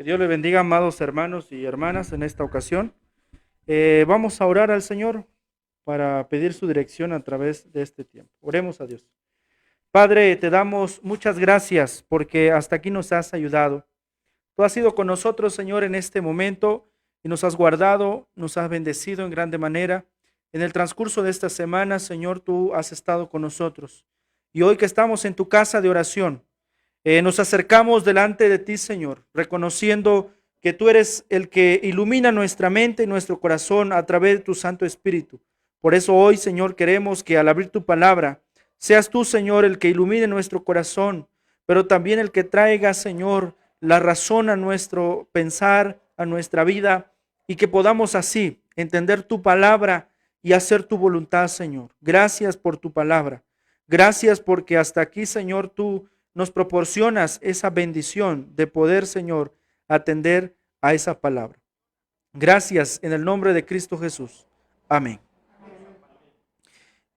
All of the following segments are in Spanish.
Que Dios le bendiga, amados hermanos y hermanas, en esta ocasión. Vamos a orar al Señor para pedir su dirección a través de este tiempo. Oremos a Dios. Padre, te damos muchas gracias porque hasta aquí nos has ayudado. Tú has sido con nosotros, Señor, en este momento y nos has guardado, nos has bendecido en grande manera. En el transcurso de esta semana, Señor, tú has estado con nosotros. Y hoy que estamos en tu casa de oración, nos acercamos delante de ti, Señor, reconociendo que tú eres el que ilumina nuestra mente y nuestro corazón a través de tu Santo Espíritu. Por eso hoy, Señor, queremos que al abrir tu palabra, seas tú, Señor, el que ilumine nuestro corazón, pero también el que traiga, Señor, la razón a nuestro pensar, a nuestra vida, y que podamos así entender tu palabra y hacer tu voluntad, Señor. Gracias por tu palabra. Gracias porque hasta aquí, Señor, tú nos proporcionas esa bendición de poder, Señor, atender a esa palabra. Gracias en el nombre de Cristo Jesús. Amén.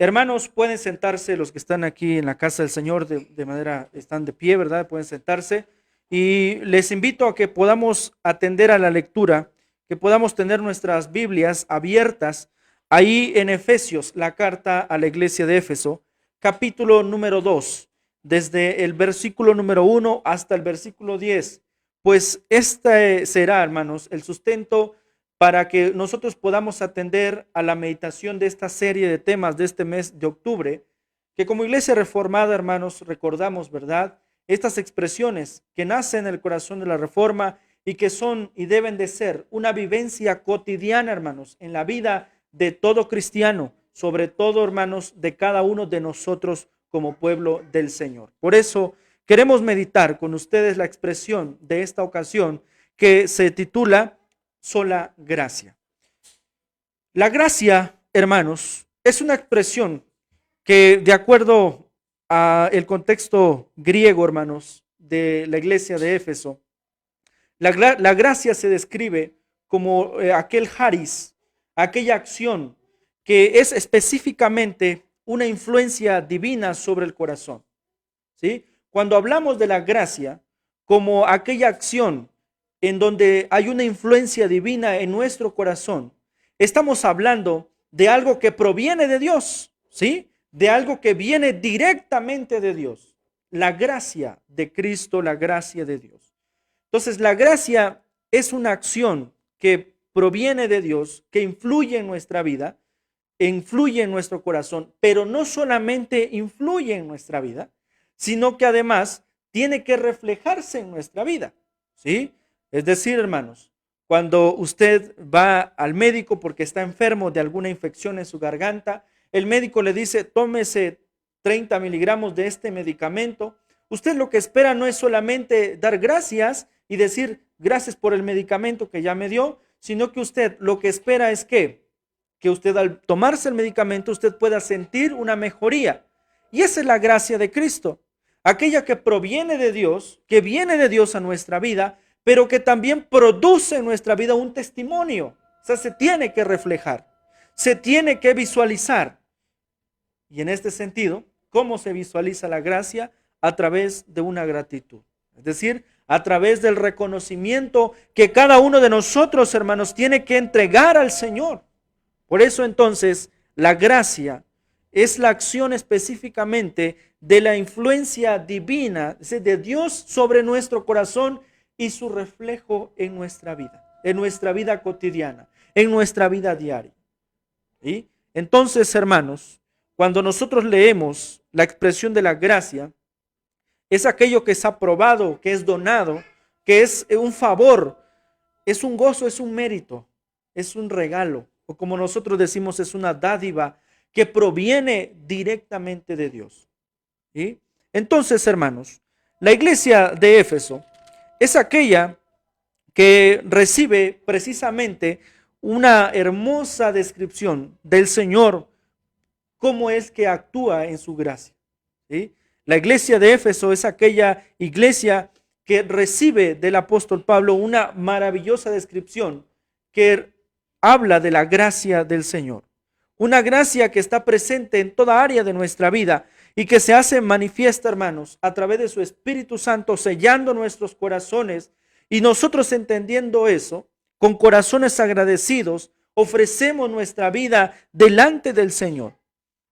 Hermanos, pueden sentarse los que están aquí en la casa del Señor de manera, están de pie, ¿verdad? Pueden sentarse. Y les invito a que podamos atender a la lectura, que podamos tener nuestras Biblias abiertas ahí en Efesios, la carta a la iglesia de Éfeso, capítulo número 2, desde el versículo número 1 hasta el versículo 10. Pues este será, hermanos, el sustento para que nosotros podamos atender a la meditación de esta serie de temas de este mes de octubre, que como iglesia reformada, hermanos, recordamos, ¿verdad? Estas expresiones que nacen en el corazón de la reforma y que son y deben de ser una vivencia cotidiana, hermanos, en la vida de todo cristiano, sobre todo, hermanos, de cada uno de nosotros como pueblo del Señor. Por eso queremos meditar con ustedes la expresión de esta ocasión que se titula sola gracia. La gracia, hermanos, es una expresión que de acuerdo a el contexto griego, hermanos, de la iglesia de Éfeso, la gracia se describe como aquel haris, aquella acción que es específicamente una influencia divina sobre el corazón. ¿Sí? Cuando hablamos de la gracia como aquella acción en donde hay una influencia divina en nuestro corazón, estamos hablando de algo que proviene de Dios, ¿sí? De algo que viene directamente de Dios. La gracia de Cristo, la gracia de Dios. Entonces, la gracia es una acción que proviene de Dios, que influye en nuestra vida, influye en nuestro corazón, pero no solamente influye en nuestra vida, sino que además tiene que reflejarse en nuestra vida, ¿sí? Es decir, hermanos, cuando usted va al médico porque está enfermo de alguna infección en su garganta, el médico le dice, tómese 30 miligramos de este medicamento. Usted lo que espera no es solamente dar gracias y decir gracias por el medicamento que ya me dio, sino que usted lo que espera es que usted al tomarse el medicamento usted pueda sentir una mejoría. Y esa es la gracia de Cristo, aquella que proviene de Dios, que viene de Dios a nuestra vida, pero que también produce en nuestra vida un testimonio. O sea, se tiene que reflejar, se tiene que visualizar. Y en este sentido, ¿cómo se visualiza la gracia? A través de una gratitud. Es decir, a través del reconocimiento que cada uno de nosotros, hermanos, tiene que entregar al Señor. Por eso entonces, la gracia es la acción específicamente de la influencia divina, es decir, de Dios sobre nuestro corazón y su reflejo en nuestra vida cotidiana, en nuestra vida diaria. ¿Sí? Entonces, hermanos, cuando nosotros leemos la expresión de la gracia, es aquello que es aprobado, que es donado, que es un favor, es un gozo, es un mérito, es un regalo, o como nosotros decimos, es una dádiva que proviene directamente de Dios. ¿Sí? Entonces, hermanos, la iglesia de Éfeso es aquella que recibe precisamente una hermosa descripción del Señor, cómo es que actúa en su gracia. ¿Sí? La iglesia de Éfeso es aquella iglesia que recibe del apóstol Pablo una maravillosa descripción que habla de la gracia del Señor. Una gracia que está presente en toda área de nuestra vida y que se hace manifiesta, hermanos, a través de su Espíritu Santo, sellando nuestros corazones Y nosotros entendiendo eso, con corazones agradecidos, ofrecemos nuestra vida delante del Señor.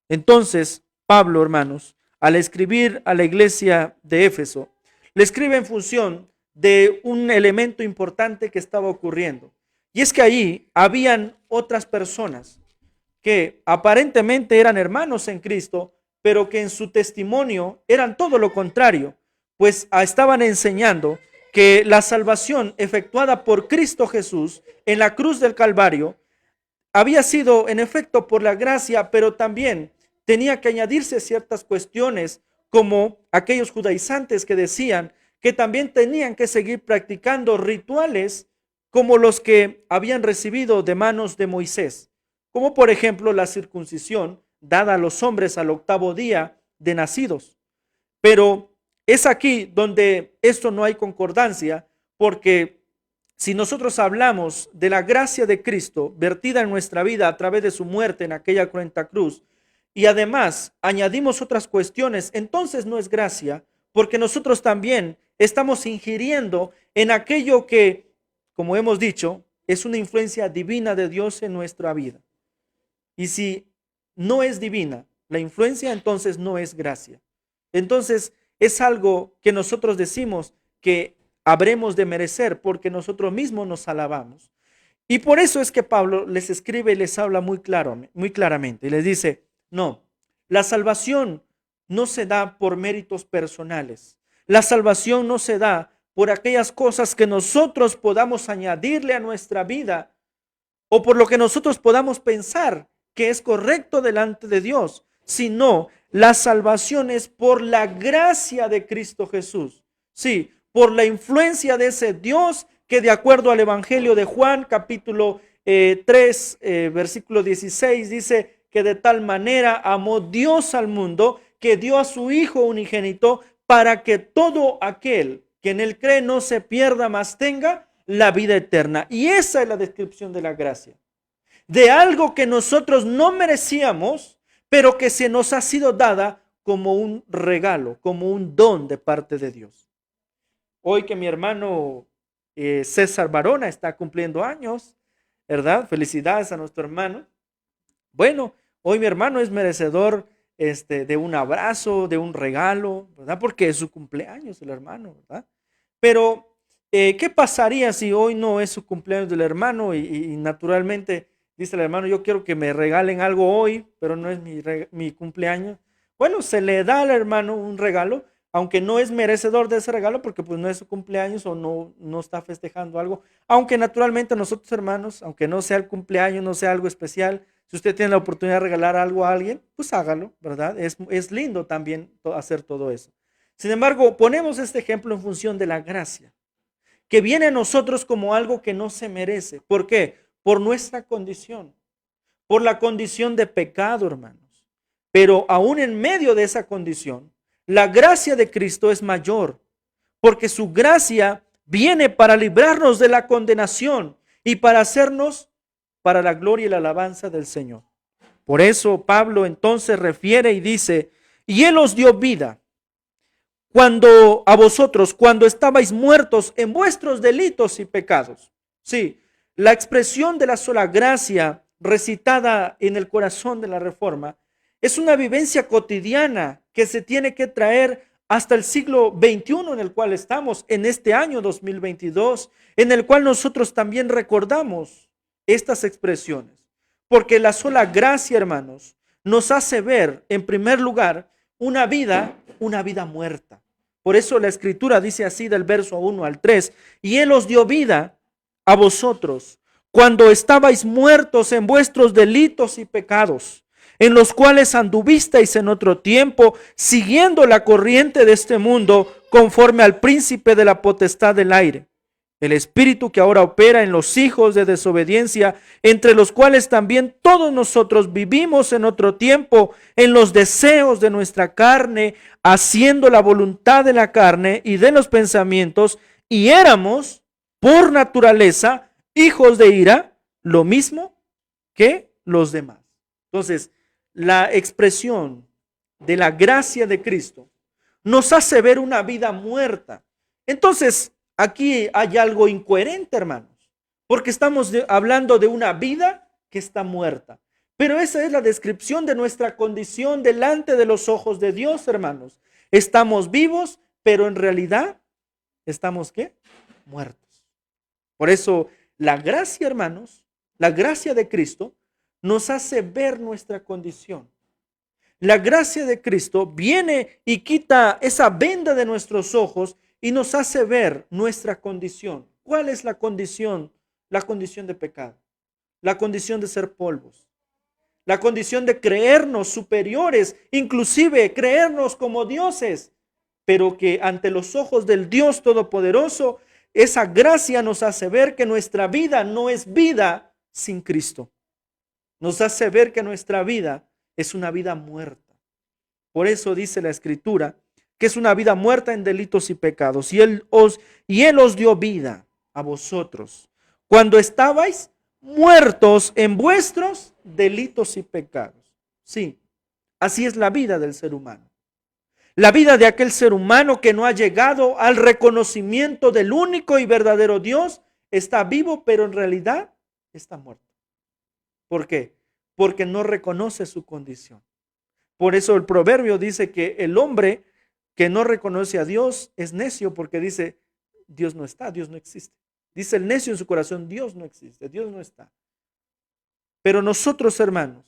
Entonces, Pablo, hermanos, al escribir a la iglesia de Éfeso, le escribe en función de un elemento importante que estaba ocurriendo. Y es que allí habían otras personas que aparentemente eran hermanos en Cristo, pero que en su testimonio eran todo lo contrario, pues estaban enseñando que la salvación efectuada por Cristo Jesús en la cruz del Calvario había sido en efecto por la gracia, pero también tenía que añadirse ciertas cuestiones, como aquellos judaizantes que decían que también tenían que seguir practicando rituales como los que habían recibido de manos de Moisés, como por ejemplo la circuncisión dada a los hombres al 8º día de nacidos. Pero es aquí donde esto no hay concordancia, porque si nosotros hablamos de la gracia de Cristo vertida en nuestra vida a través de su muerte en aquella cruenta cruz, y además añadimos otras cuestiones, entonces no es gracia, porque nosotros también estamos ingiriendo en aquello que, como hemos dicho, es una influencia divina de Dios en nuestra vida. Y si no es divina la influencia, entonces no es gracia. Entonces es algo que nosotros decimos que habremos de merecer porque nosotros mismos nos alabamos. Y por eso es que Pablo les escribe y les habla muy claramente. Y les dice, no, la salvación no se da por méritos personales. La salvación no se da por aquellas cosas que nosotros podamos añadirle a nuestra vida o por lo que nosotros podamos pensar que es correcto delante de Dios, sino la salvación es por la gracia de Cristo Jesús. Sí, por la influencia de ese Dios que de acuerdo al Evangelio de Juan, capítulo 3, versículo 16, dice que de tal manera amó Dios al mundo que dio a su Hijo unigénito para que todo aquel que en él cree no se pierda, mas tenga la vida eterna. Y esa es la descripción de la gracia. De algo que nosotros no merecíamos, pero que se nos ha sido dada como un regalo, como un don de parte de Dios. Hoy que mi hermano César Barona está cumpliendo años, ¿verdad? Felicidades a nuestro hermano. Bueno, hoy mi hermano es merecedor de un abrazo, de un regalo, ¿verdad? Porque es su cumpleaños el hermano, ¿verdad? Pero, ¿qué pasaría si hoy no es su cumpleaños del hermano y naturalmente dice el hermano, yo quiero que me regalen algo hoy, pero no es mi cumpleaños? Bueno, se le da al hermano un regalo, aunque no es merecedor de ese regalo porque pues no es su cumpleaños o no está festejando algo, aunque naturalmente nosotros hermanos, aunque no sea el cumpleaños, no sea algo especial, si usted tiene la oportunidad de regalar algo a alguien, pues hágalo, ¿verdad? Es lindo también hacer todo eso. Sin embargo, ponemos este ejemplo en función de la gracia, que viene a nosotros como algo que no se merece. ¿Por qué? Por nuestra condición, por la condición de pecado, hermanos. Pero aún en medio de esa condición, la gracia de Cristo es mayor, porque su gracia viene para librarnos de la condenación y para hacernos para la gloria y la alabanza del Señor. Por eso Pablo entonces refiere y dice, y Él os dio vida cuando a vosotros, cuando estabais muertos en vuestros delitos y pecados. Sí, la expresión de la sola gracia recitada en el corazón de la Reforma es una vivencia cotidiana que se tiene que traer hasta el siglo XXI en el cual estamos, en este año 2022, en el cual nosotros también recordamos estas expresiones. Porque la sola gracia, hermanos, nos hace ver, en primer lugar, una vida muerta. Por eso la Escritura dice así del verso 1 al 3, y Él os dio vida a vosotros cuando estabais muertos en vuestros delitos y pecados, en los cuales anduvisteis en otro tiempo, siguiendo la corriente de este mundo, conforme al príncipe de la potestad del aire, el espíritu que ahora opera en los hijos de desobediencia, entre los cuales también todos nosotros vivimos en otro tiempo, en los deseos de nuestra carne, haciendo la voluntad de la carne y de los pensamientos, y éramos, por naturaleza, hijos de ira, lo mismo que los demás. Entonces, la expresión de la gracia de Cristo nos hace ver una vida muerta. Entonces, Aquí hay algo incoherente, hermanos, porque estamos hablando de una vida que está muerta. Pero esa es la descripción de nuestra condición delante de los ojos de Dios, hermanos. Estamos vivos, pero en realidad estamos, ¿qué? Muertos. Por eso la gracia, hermanos, la gracia de Cristo nos hace ver nuestra condición. La gracia de Cristo viene y quita esa venda de nuestros ojos y nos hace ver nuestra condición. ¿Cuál es la condición? La condición de pecado, la condición de ser polvos, la condición de creernos superiores, inclusive creernos como dioses, pero que ante los ojos del Dios Todopoderoso, esa gracia nos hace ver que nuestra vida no es vida sin Cristo. Nos hace ver que nuestra vida es una vida muerta. Por eso dice la Escritura que es una vida muerta en delitos y pecados. Él os dio vida a vosotros cuando estabais muertos en vuestros delitos y pecados. Sí, así es la vida del ser humano. La vida de aquel ser humano que no ha llegado al reconocimiento del único y verdadero Dios está vivo, pero en realidad está muerto. ¿Por qué? Porque no reconoce su condición. Por eso el proverbio dice que el hombre que no reconoce a Dios es necio, porque dice, Dios no está, Dios no existe. Dice el necio en su corazón, Dios no existe, Dios no está. Pero nosotros, hermanos,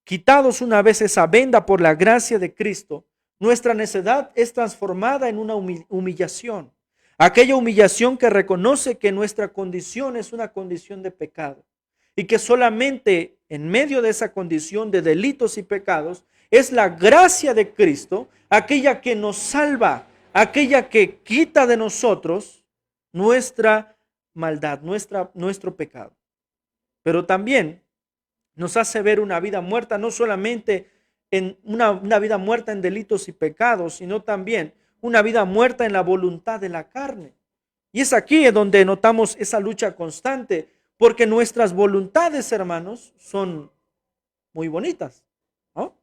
quitados una vez esa venda por la gracia de Cristo, nuestra necedad es transformada en una humillación. Aquella humillación que reconoce que nuestra condición es una condición de pecado y que solamente en medio de esa condición de delitos y pecados es la gracia de Cristo, aquella que nos salva, aquella que quita de nosotros nuestra maldad, nuestro pecado. Pero también nos hace ver una vida muerta, no solamente en una vida muerta en delitos y pecados, sino también una vida muerta en la voluntad de la carne. Y es aquí donde notamos esa lucha constante, porque nuestras voluntades, hermanos, son muy bonitas, ¿no? O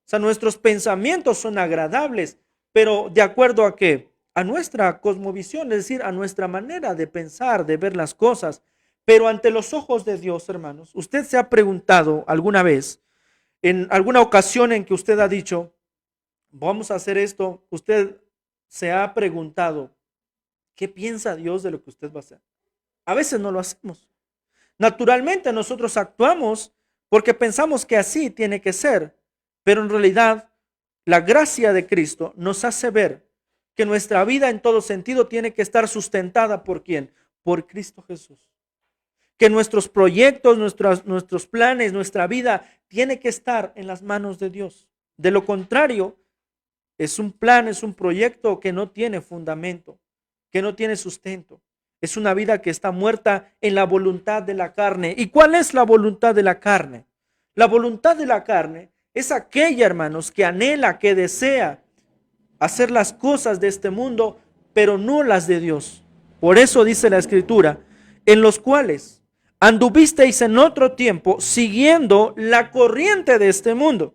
sea, nuestros pensamientos son agradables, pero ¿de acuerdo a qué? A nuestra cosmovisión, es decir, a nuestra manera de pensar, de ver las cosas. Pero ante los ojos de Dios, hermanos, ¿usted se ha preguntado alguna vez, en alguna ocasión en que usted ha dicho, vamos a hacer esto, usted se ha preguntado, ¿qué piensa Dios de lo que usted va a hacer? A veces no lo hacemos. Naturalmente nosotros actuamos porque pensamos que así tiene que ser, pero en realidad la gracia de Cristo nos hace ver que nuestra vida en todo sentido tiene que estar sustentada ¿por quién? Por Cristo Jesús. Que nuestros proyectos, nuestros planes, nuestra vida tiene que estar en las manos de Dios. De lo contrario, es un plan, es un proyecto que no tiene fundamento, que no tiene sustento. Es una vida que está muerta en la voluntad de la carne. ¿Y cuál es la voluntad de la carne? La voluntad de la carne es aquella, hermanos, que anhela, que desea hacer las cosas de este mundo, pero no las de Dios. Por eso dice la Escritura, en los cuales anduvisteis en otro tiempo siguiendo la corriente de este mundo,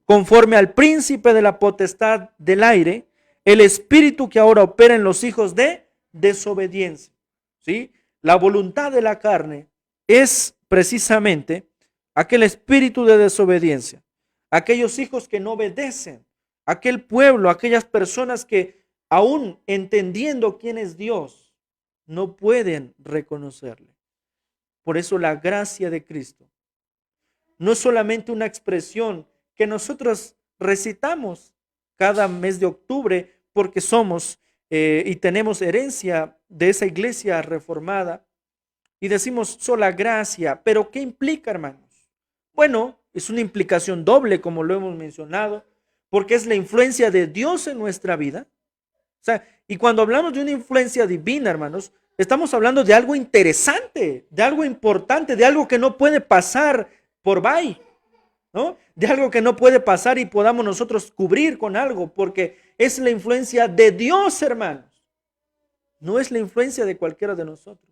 conforme al príncipe de la potestad del aire, el espíritu que ahora opera en los hijos de desobediencia. ¿Sí? La voluntad de la carne es precisamente aquel espíritu de desobediencia, aquellos hijos que no obedecen, aquel pueblo, aquellas personas que aún entendiendo quién es Dios, no pueden reconocerle. Por eso la gracia de Cristo no es solamente una expresión que nosotros recitamos cada mes de octubre porque somos y tenemos herencia de esa iglesia reformada y decimos sola gracia, pero ¿qué implica, hermanos? Bueno, es una implicación doble, como lo hemos mencionado, porque es la influencia de Dios en nuestra vida. O sea, y cuando hablamos de una influencia divina, hermanos, estamos hablando de algo interesante, de algo importante, de algo que no puede pasar por bye, ¿no? De algo que no puede pasar y podamos nosotros cubrir con algo, porque es la influencia de Dios, hermanos. No es la influencia de cualquiera de nosotros.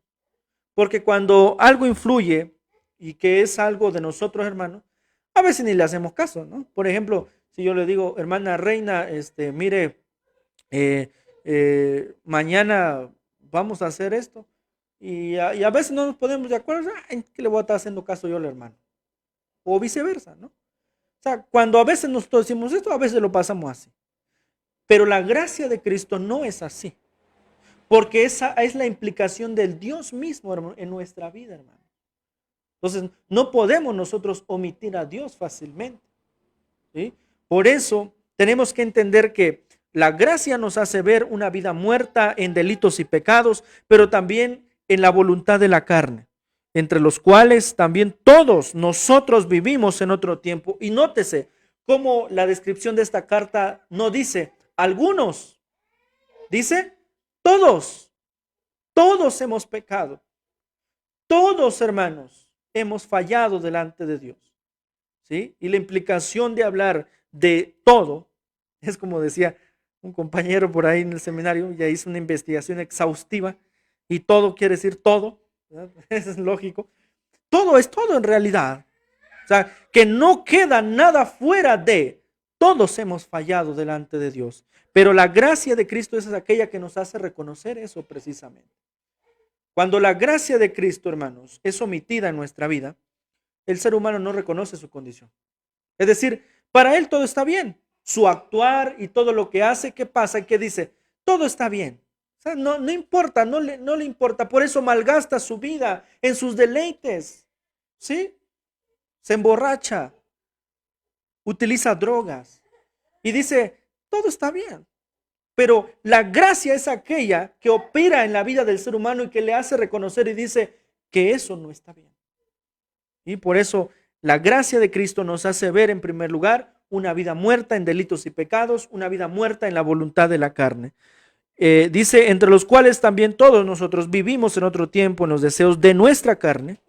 Porque cuando algo influye y que es algo de nosotros, hermanos, a veces ni le hacemos caso, ¿no? Por ejemplo, si yo le digo, hermana Reina, mire, mañana vamos a hacer esto. Y a veces no nos ponemos de acuerdo, "Ay, ¿qué le voy a estar haciendo caso yo al hermano?" O viceversa, ¿no? O sea, cuando a veces nosotros decimos esto, a veces lo pasamos así. Pero la gracia de Cristo no es así. Porque esa es la implicación del Dios mismo, hermano, en nuestra vida, hermano. Entonces, no podemos nosotros omitir a Dios fácilmente, ¿sí? Por eso tenemos que entender que la gracia nos hace ver una vida muerta en delitos y pecados, pero también en la voluntad de la carne, entre los cuales también todos nosotros vivimos en otro tiempo. Y nótese cómo la descripción de esta carta no dice algunos, dice todos. Todos hemos pecado. Todos, hermanos, hemos fallado delante de Dios, ¿sí? Y la implicación de hablar de todo es como decía un compañero por ahí en el seminario, ya hizo una investigación exhaustiva y todo quiere decir todo, ¿verdad? Eso es lógico. Todo es todo en realidad. O sea, que no queda nada fuera de, todos hemos fallado delante de Dios. Pero la gracia de Cristo es aquella que nos hace reconocer eso precisamente. Cuando la gracia de Cristo, hermanos, es omitida en nuestra vida, el ser humano no reconoce su condición. Es decir, para él todo está bien. Su actuar y todo lo que hace, ¿qué pasa? ¿Qué dice? Todo está bien. O sea, no importa, no le importa. Por eso malgasta su vida en sus deleites. ¿Sí? Se emborracha, utiliza drogas y dice, todo está bien. Pero la gracia es aquella que opera en la vida del ser humano y que le hace reconocer y dice que eso no está bien. Y por eso la gracia de Cristo nos hace ver en primer lugar una vida muerta en delitos y pecados, una vida muerta en la voluntad de la carne. Dice, entre los cuales también todos nosotros vivimos en otro tiempo en los deseos de nuestra carne,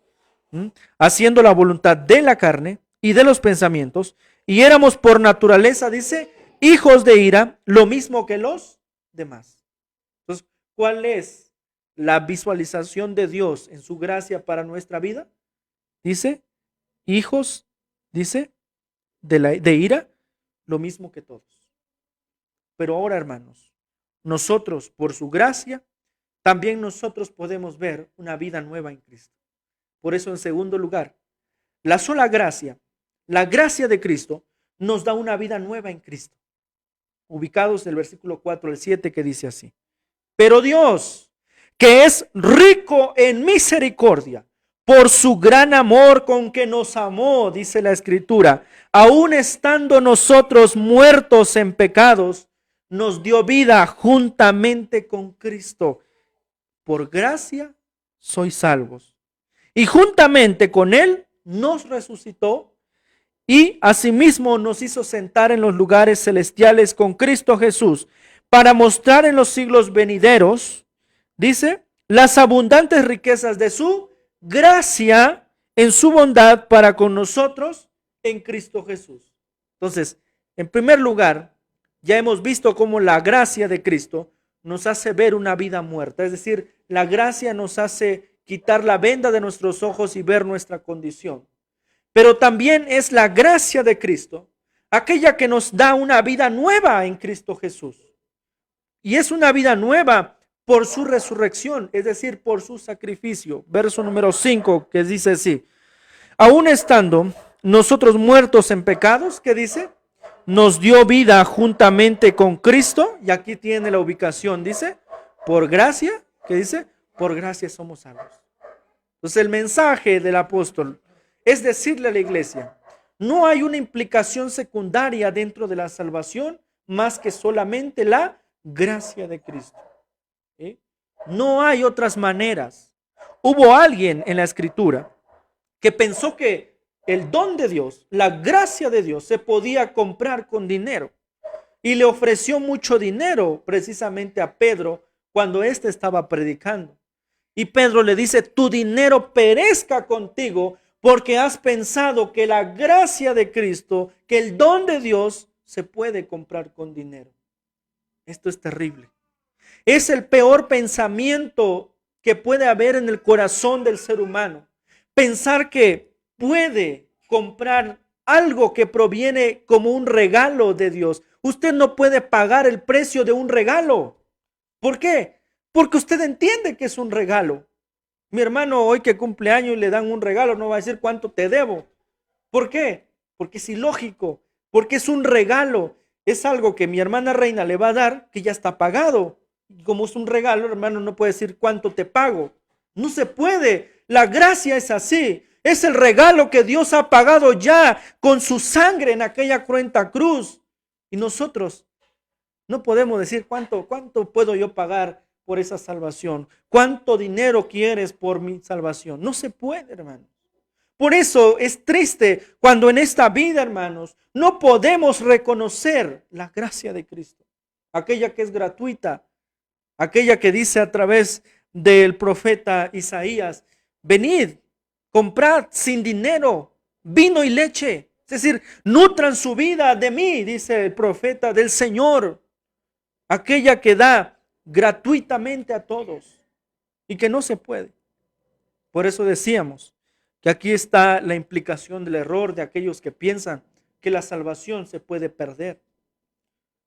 haciendo la voluntad de la carne y de los pensamientos, y éramos por naturaleza, dice, hijos de ira, lo mismo que los demás. Entonces, ¿cuál es la visualización de Dios en su gracia para nuestra vida? Dice, hijos, dice, de ira, lo mismo que todos. Pero ahora, hermanos, nosotros, por su gracia, también nosotros podemos ver una vida nueva en Cristo. Por eso, en segundo lugar, la sola gracia, la gracia de Cristo, nos da una vida nueva en Cristo. Ubicados en el versículo 4 al 7 que dice así. Pero Dios, que es rico en misericordia, por su gran amor con que nos amó, dice la Escritura, aun estando nosotros muertos en pecados, nos dio vida juntamente con Cristo. Por gracia sois salvos. Y juntamente con Él nos resucitó y asimismo nos hizo sentar en los lugares celestiales con Cristo Jesús, para mostrar en los siglos venideros, dice, las abundantes riquezas de su gracia en su bondad para con nosotros en Cristo Jesús. Entonces, en primer lugar, ya hemos visto cómo la gracia de Cristo nos hace ver una vida muerta, es decir, la gracia nos hace quitar la venda de nuestros ojos y ver nuestra condición. Pero también es la gracia de Cristo, aquella que nos da una vida nueva en Cristo Jesús. Y es una vida nueva por su resurrección, es decir, por su sacrificio. Verso número 5, que dice así, aun estando nosotros muertos en pecados, ¿qué dice? Nos dio vida juntamente con Cristo, y aquí tiene la ubicación, dice, por gracia, ¿qué dice? Por gracia somos salvos. Entonces el mensaje del apóstol es decirle a la iglesia, no hay una implicación secundaria dentro de la salvación más que solamente la gracia de Cristo. ¿Sí? No hay otras maneras. Hubo alguien en la Escritura que pensó que el don de Dios, la gracia de Dios, se podía comprar con dinero. Y le ofreció mucho dinero precisamente a Pedro cuando éste estaba predicando. Y Pedro le dice, tu dinero perezca contigo porque has pensado que la gracia de Cristo, que el don de Dios se puede comprar con dinero. Esto es terrible. Es el peor pensamiento que puede haber en el corazón del ser humano. Pensar que puede comprar algo que proviene como un regalo de Dios. Usted no puede pagar el precio de un regalo. ¿Por qué? Porque usted entiende que es un regalo. Mi hermano hoy que cumple años y le dan un regalo no va a decir cuánto te debo. ¿Por qué? Porque es ilógico, porque es un regalo. Es algo que mi hermana Reina le va a dar que ya está pagado. Y como es un regalo, hermano, no puede decir cuánto te pago. No se puede. La gracia es así. Es el regalo que Dios ha pagado ya con su sangre en aquella cruenta cruz. Y nosotros no podemos decir cuánto puedo yo pagar por esa salvación. ¿Cuánto dinero quieres por mi salvación? No se puede, hermano. Por eso es triste cuando en esta vida, hermanos, no podemos reconocer la gracia de Cristo. Aquella que es gratuita, aquella que dice a través del profeta Isaías, venid, comprad sin dinero vino y leche. Es decir, nutran su vida de mí, dice el profeta del Señor. Aquella que da gratuitamente a todos y que no se puede. Por eso decíamos que aquí está la implicación del error de aquellos que piensan que la salvación se puede perder.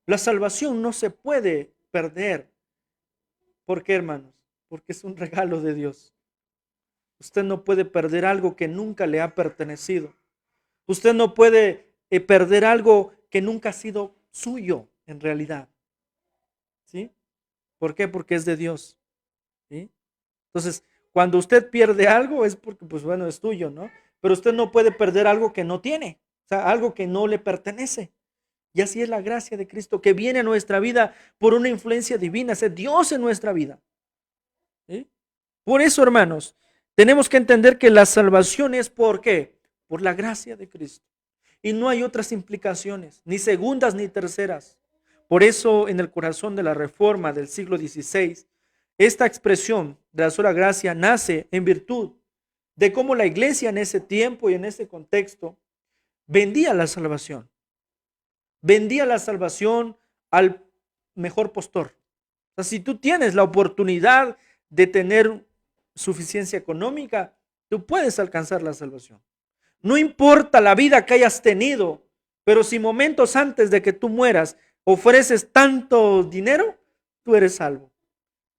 La salvación no se puede perder. ¿Por qué, hermanos? Porque es un regalo de Dios. Usted no puede perder algo que nunca le ha pertenecido. Usted no puede perder algo que nunca ha sido suyo en realidad. ¿Sí? ¿Por qué? Porque es de Dios. ¿Sí? Entonces, cuando usted pierde algo es porque, pues bueno, es tuyo, ¿no? Pero usted no puede perder algo que no tiene, o sea, algo que no le pertenece. Y así es la gracia de Cristo que viene a nuestra vida por una influencia divina, es Dios en nuestra vida. ¿Sí? Por eso, hermanos, tenemos que entender que la salvación es ¿por qué? Por la gracia de Cristo. Y no hay otras implicaciones, ni segundas ni terceras. Por eso, en el corazón de la Reforma del siglo XVI, esta expresión de la sola gracia nace en virtud de cómo la iglesia en ese tiempo y en ese contexto vendía la salvación. Vendía la salvación al mejor postor. O sea, si tú tienes la oportunidad de tener suficiencia económica, tú puedes alcanzar la salvación. No importa la vida que hayas tenido, pero si momentos antes de que tú mueras ofreces tanto dinero, tú eres salvo.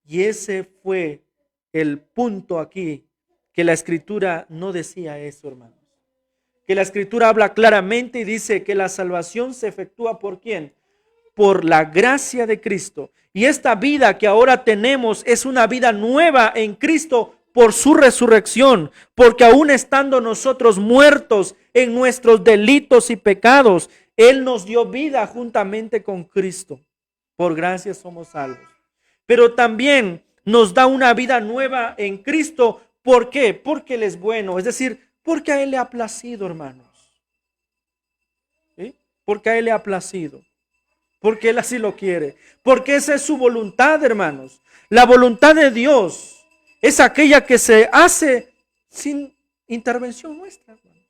Y ese fue el punto aquí, que la escritura no decía eso, hermanos. Que la escritura habla claramente y dice que la salvación se efectúa ¿por quién? Por la gracia de Cristo. Y esta vida que ahora tenemos es una vida nueva en Cristo por su resurrección, porque aún estando nosotros muertos en nuestros delitos y pecados, Él nos dio vida juntamente con Cristo. Por gracia somos salvos. Pero también nos da una vida nueva en Cristo. ¿Por qué? Porque Él es bueno. Es decir, porque a Él le ha placido, hermanos. ¿Sí? Porque a Él le ha placido. Porque Él así lo quiere. Porque esa es su voluntad, hermanos. La voluntad de Dios es aquella que se hace sin intervención nuestra, hermanos.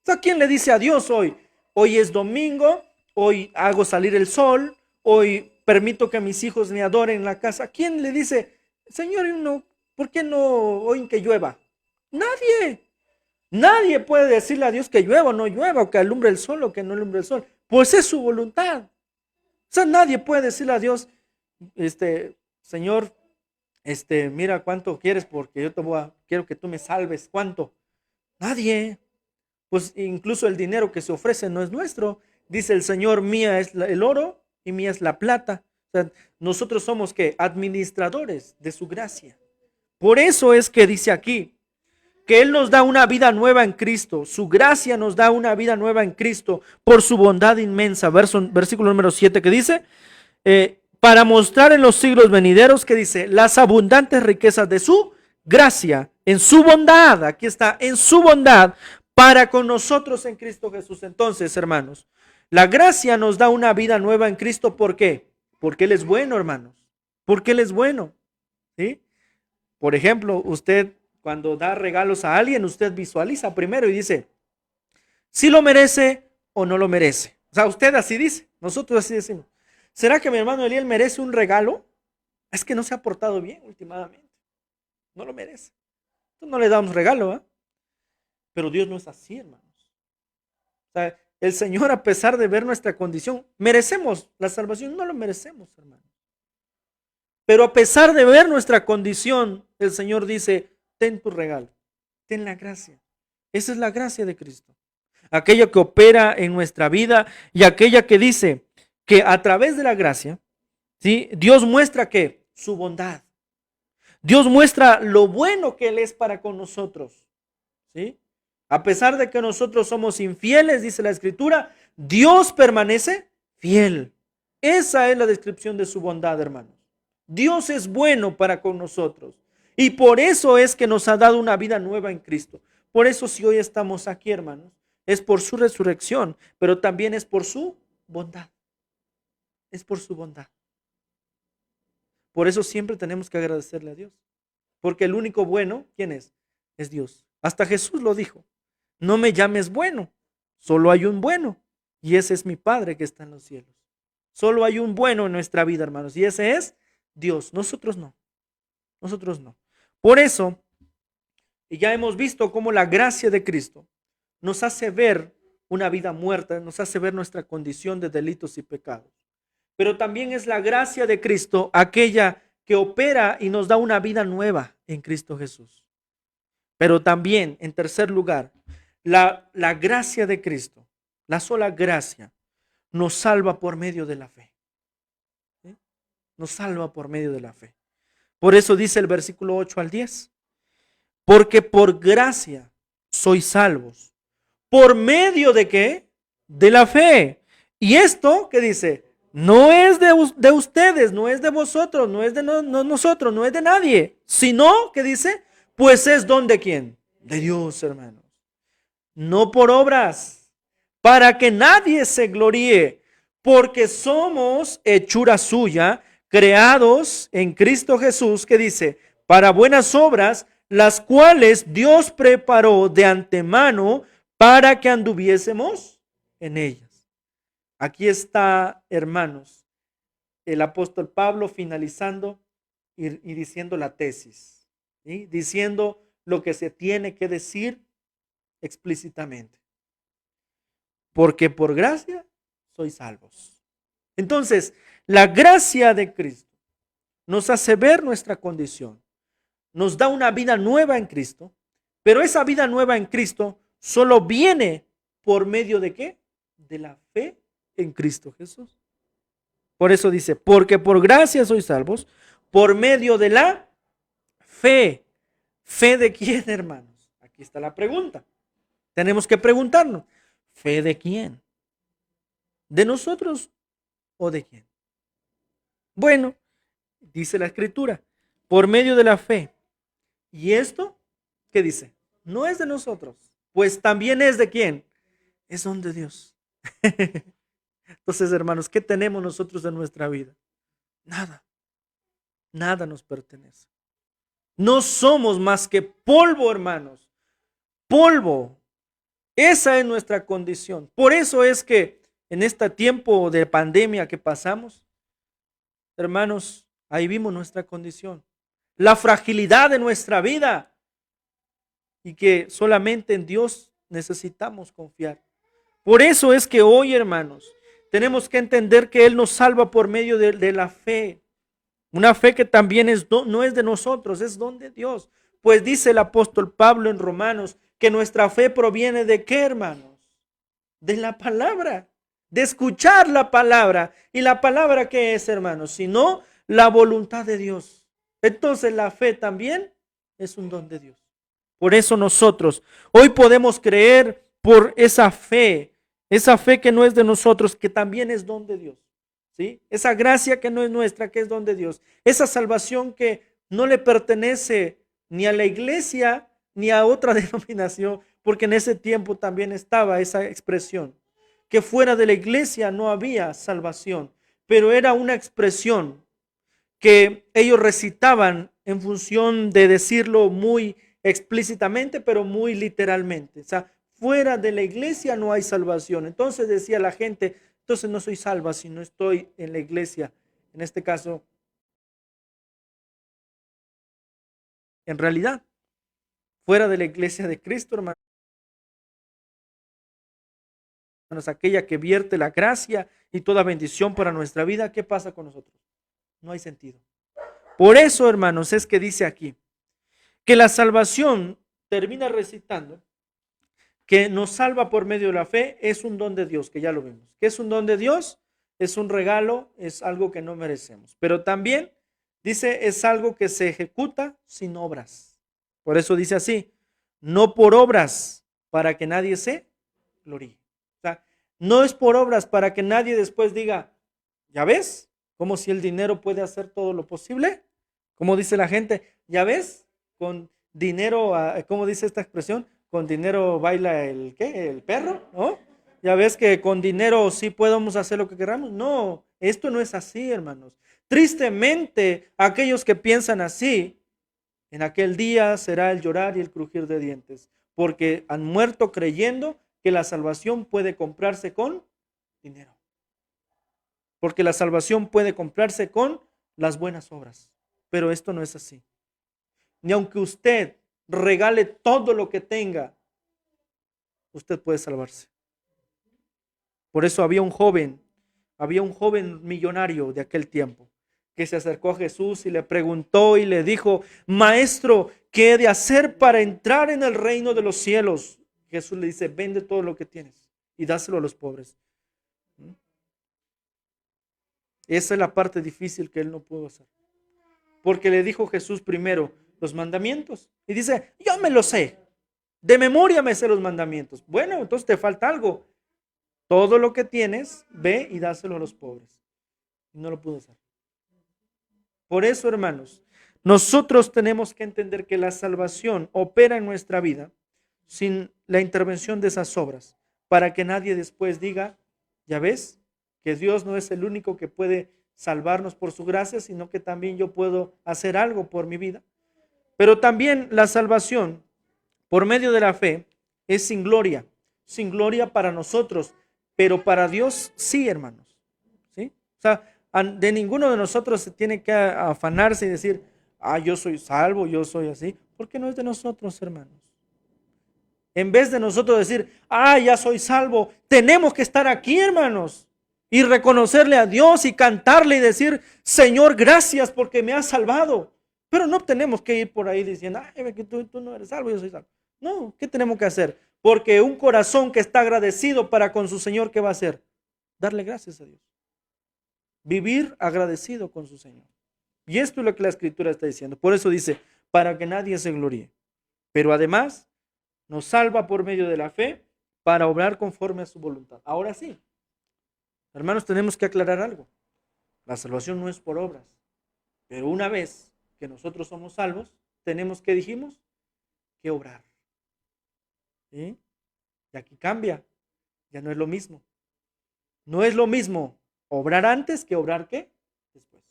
¿A quién le dice a Dios hoy? Hoy es domingo, hoy hago salir el sol, hoy permito que mis hijos me adoren en la casa. ¿Quién le dice, Señor, no, ¿por qué no hoy que llueva? Nadie. Nadie puede decirle a Dios que llueva o no llueva, o que alumbre el sol o que no alumbre el sol. Pues es su voluntad. O sea, nadie puede decirle a Dios, Señor, mira cuánto quieres porque yo quiero que tú me salves. ¿Cuánto? Nadie. Pues incluso el dinero que se ofrece no es nuestro. Dice el Señor, mía es el oro y mía es la plata. O sea, nosotros somos ¿qué? Administradores de su gracia. Por eso es que dice aquí que Él nos da una vida nueva en Cristo. Su gracia nos da una vida nueva en Cristo por su bondad inmensa. Versículo número 7 que dice, para mostrar en los siglos venideros, que dice, las abundantes riquezas de su gracia, en su bondad, aquí está, en su bondad, para con nosotros en Cristo Jesús. Entonces, hermanos, la gracia nos da una vida nueva en Cristo. ¿Por qué? Porque Él es bueno, hermanos. Porque Él es bueno. ¿Sí? Por ejemplo, usted cuando da regalos a alguien, usted visualiza primero y dice, si lo merece o no lo merece. O sea, usted así dice, nosotros así decimos. ¿Será que mi hermano Eliel merece un regalo? Es que no se ha portado bien últimamente. No lo merece. Entonces no le damos regalo, ¿eh? Pero Dios no es así, hermanos. O sea, el Señor, a pesar de ver nuestra condición, merecemos la salvación, no lo merecemos, hermanos. Pero a pesar de ver nuestra condición, el Señor dice, ten tu regalo, ten la gracia. Esa es la gracia de Cristo. Aquella que opera en nuestra vida y aquella que dice que a través de la gracia, ¿sí? Dios muestra que su bondad. Dios muestra lo bueno que Él es para con nosotros. ¿Sí? A pesar de que nosotros somos infieles, dice la Escritura, Dios permanece fiel. Esa es la descripción de su bondad, hermanos. Dios es bueno para con nosotros. Y por eso es que nos ha dado una vida nueva en Cristo. Por eso si hoy estamos aquí, hermanos, es por su resurrección, pero también es por su bondad. Es por su bondad. Por eso siempre tenemos que agradecerle a Dios. Porque el único bueno, ¿quién es? Es Dios. Hasta Jesús lo dijo. No me llames bueno, solo hay un bueno. Y ese es mi Padre que está en los cielos. Solo hay un bueno en nuestra vida, hermanos. Y ese es Dios. Nosotros no. Nosotros no. Por eso, ya hemos visto cómo la gracia de Cristo nos hace ver una vida muerta, nos hace ver nuestra condición de delitos y pecados. Pero también es la gracia de Cristo aquella que opera y nos da una vida nueva en Cristo Jesús. Pero también, en tercer lugar, la gracia de Cristo, la sola gracia, nos salva por medio de la fe. ¿Sí? Nos salva por medio de la fe. Por eso dice el versículo 8 al 10. Porque por gracia sois salvos. ¿Por medio de qué? De la fe. Y esto, ¿qué dice? No es de ustedes, no es de vosotros, no es de nosotros, no es de nadie. Sino, ¿qué dice? Pues es don de quién? De Dios, hermanos. No por obras, para que nadie se gloríe, porque somos hechura suya, creados en Cristo Jesús, que dice, para buenas obras, las cuales Dios preparó de antemano para que anduviésemos en ellas. Aquí está, hermanos, el apóstol Pablo finalizando y diciendo la tesis, ¿sí? Diciendo lo que se tiene que decir explícitamente. Porque por gracia sois salvos. Entonces, la gracia de Cristo nos hace ver nuestra condición, nos da una vida nueva en Cristo, pero esa vida nueva en Cristo solo viene por medio de ¿qué? De la fe en Cristo Jesús. Por eso dice, porque por gracia sois salvos, por medio de la fe. ¿Fe de quién, hermanos? Aquí está la pregunta. Tenemos que preguntarnos, ¿fe de quién? ¿De nosotros o de quién? Bueno, dice la Escritura, por medio de la fe. ¿Y esto qué dice? No es de nosotros, pues también es de quién? Es don de Dios. Entonces, hermanos, ¿qué tenemos nosotros en nuestra vida? Nada. Nada nos pertenece. No somos más que polvo, hermanos. Polvo. Esa es nuestra condición. Por eso es que en este tiempo de pandemia que pasamos, hermanos, ahí vimos nuestra condición. La fragilidad de nuestra vida. Y que solamente en Dios necesitamos confiar. Por eso es que hoy, hermanos, tenemos que entender que Él nos salva por medio de la fe. Una fe que también no es de nosotros, es don de Dios. Pues dice el apóstol Pablo en Romanos que nuestra fe proviene de ¿qué, hermanos? De la palabra, de escuchar la palabra. ¿Y la palabra qué es, hermanos? Sino la voluntad de Dios. Entonces la fe también es un don de Dios. Por eso nosotros hoy podemos creer por esa fe que no es de nosotros, que también es don de Dios. ¿Sí? Esa gracia que no es nuestra, que es don de Dios. Esa salvación que no le pertenece ni a la iglesia ni a otra denominación, porque en ese tiempo también estaba esa expresión, que fuera de la iglesia no había salvación, pero era una expresión que ellos recitaban en función de decirlo muy explícitamente, pero muy literalmente. O sea, fuera de la iglesia no hay salvación. Entonces decía la gente, entonces no soy salva si no estoy en la iglesia. En este caso, en realidad, fuera de la iglesia de Cristo, hermanos, aquella que vierte la gracia y toda bendición para nuestra vida, ¿qué pasa con nosotros? No hay sentido. Por eso, hermanos, es que dice aquí que la salvación, termina recitando, que nos salva por medio de la fe, es un don de Dios, que ya lo vimos. ¿Qué es un don de Dios? Es un regalo, es algo que no merecemos. Pero también dice, es algo que se ejecuta sin obras. Por eso dice así, no por obras para que nadie se gloríe. O sea, no es por obras para que nadie después diga, ¿ya ves? Como si el dinero puede hacer todo lo posible. Como dice la gente, ¿ya ves? Con dinero, ¿cómo dice esta expresión? Con dinero baila el ¿qué? El perro, ¿no? Ya ves que con dinero sí podemos hacer lo que queramos. No, esto no es así, hermanos. Tristemente, aquellos que piensan así, en aquel día será el llorar y el crujir de dientes, porque han muerto creyendo que la salvación puede comprarse con dinero. Porque la salvación puede comprarse con las buenas obras. Pero esto no es así. Ni aunque usted regale todo lo que tenga, usted puede salvarse. Por eso había un joven millonario de aquel tiempo que se acercó a Jesús y le preguntó y le dijo, Maestro, ¿qué he de hacer para entrar en el reino de los cielos? Jesús le dice, vende todo lo que tienes y dáselo a los pobres. Esa es la parte difícil que él no pudo hacer. Porque le dijo Jesús primero los mandamientos. Y dice, yo me lo sé. De memoria me sé los mandamientos. Bueno, entonces te falta algo. Todo lo que tienes, ve y dáselo a los pobres. Y no lo pudo hacer. Por eso, hermanos, nosotros tenemos que entender que la salvación opera en nuestra vida sin la intervención de esas obras, para que nadie después diga, ya ves, que Dios no es el único que puede salvarnos por su gracia, sino que también yo puedo hacer algo por mi vida. Pero también la salvación por medio de la fe es sin gloria para nosotros, pero para Dios sí, hermanos. ¿Sí? O sea, de ninguno de nosotros se tiene que afanarse y decir, yo soy salvo, yo soy así, porque no es de nosotros, hermanos. En vez de nosotros decir, ya soy salvo, tenemos que estar aquí, hermanos, y reconocerle a Dios y cantarle y decir, Señor, gracias porque me has salvado. Pero no tenemos que ir por ahí diciendo, que tú no eres salvo, yo soy salvo. No, ¿qué tenemos que hacer? Porque un corazón que está agradecido para con su Señor, ¿qué va a hacer? Darle gracias a Dios. Vivir agradecido con su Señor. Y esto es lo que la Escritura está diciendo. Por eso dice, para que nadie se gloríe. Pero además, nos salva por medio de la fe para obrar conforme a su voluntad. Ahora sí, hermanos, tenemos que aclarar algo. La salvación no es por obras. Pero una vez que nosotros somos salvos, tenemos que, dijimos, que obrar. ¿Sí? Y aquí cambia. Ya no es lo mismo. No es lo mismo obrar antes que obrar ¿qué? Después.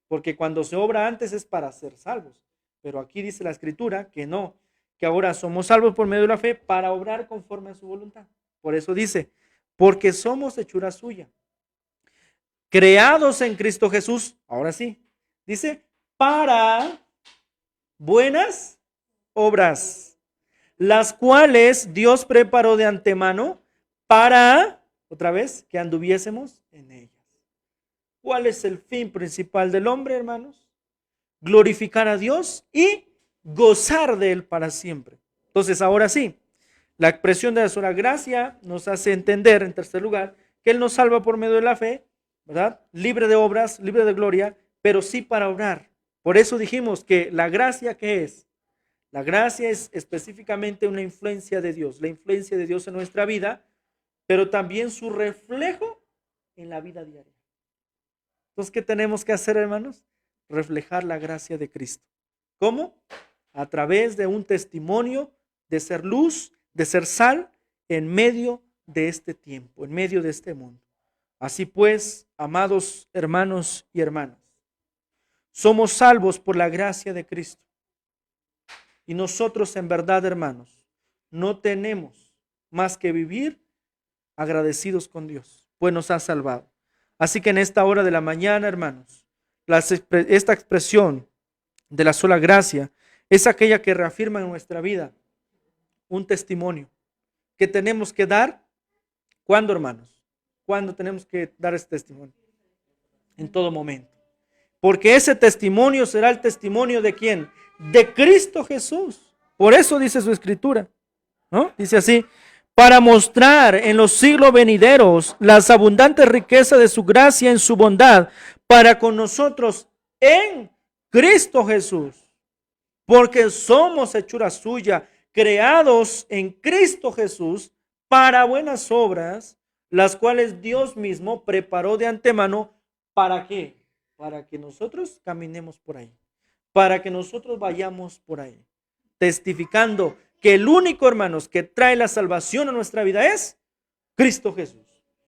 Porque cuando se obra antes es para ser salvos. Pero aquí dice la Escritura que no, que ahora somos salvos por medio de la fe para obrar conforme a su voluntad. Por eso dice, porque somos hechura suya, creados en Cristo Jesús, ahora sí, dice, para buenas obras, las cuales Dios preparó de antemano para, otra vez, que anduviésemos en ellas. ¿Cuál es el fin principal del hombre, hermanos? Glorificar a Dios y gozar de Él para siempre. Entonces, ahora sí, la expresión de la sola gracia nos hace entender, en tercer lugar, que Él nos salva por medio de la fe, ¿verdad? Libre de obras, libre de gloria, pero sí para obrar. Por eso dijimos que la gracia, ¿qué es? La gracia es específicamente una influencia de Dios, la influencia de Dios en nuestra vida, pero también su reflejo en la vida diaria. Entonces, ¿qué tenemos que hacer, hermanos? Reflejar la gracia de Cristo. ¿Cómo? A través de un testimonio de ser luz, de ser sal en medio de este tiempo, en medio de este mundo. Así pues, amados hermanos y hermanas, somos salvos por la gracia de Cristo. Y nosotros en verdad, hermanos, no tenemos más que vivir agradecidos con Dios, pues nos ha salvado. Así que en esta hora de la mañana, hermanos, esta expresión de la sola gracia es aquella que reafirma en nuestra vida un testimonio que tenemos que dar. ¿Cuándo, hermanos? ¿Cuándo tenemos que dar este testimonio? En todo momento. porque ese testimonio será el testimonio ¿de quién? De Cristo Jesús. Por eso dice su escritura, ¿no? Dice así, para mostrar en los siglos venideros las abundantes riquezas de su gracia en su bondad para con nosotros en Cristo Jesús, porque somos hechura suya, creados en Cristo Jesús para buenas obras, las cuales Dios mismo preparó de antemano. ¿Para qué? Para que nosotros caminemos por ahí, para que nosotros vayamos por ahí, testificando que el único, hermanos, que trae la salvación a nuestra vida es Cristo Jesús.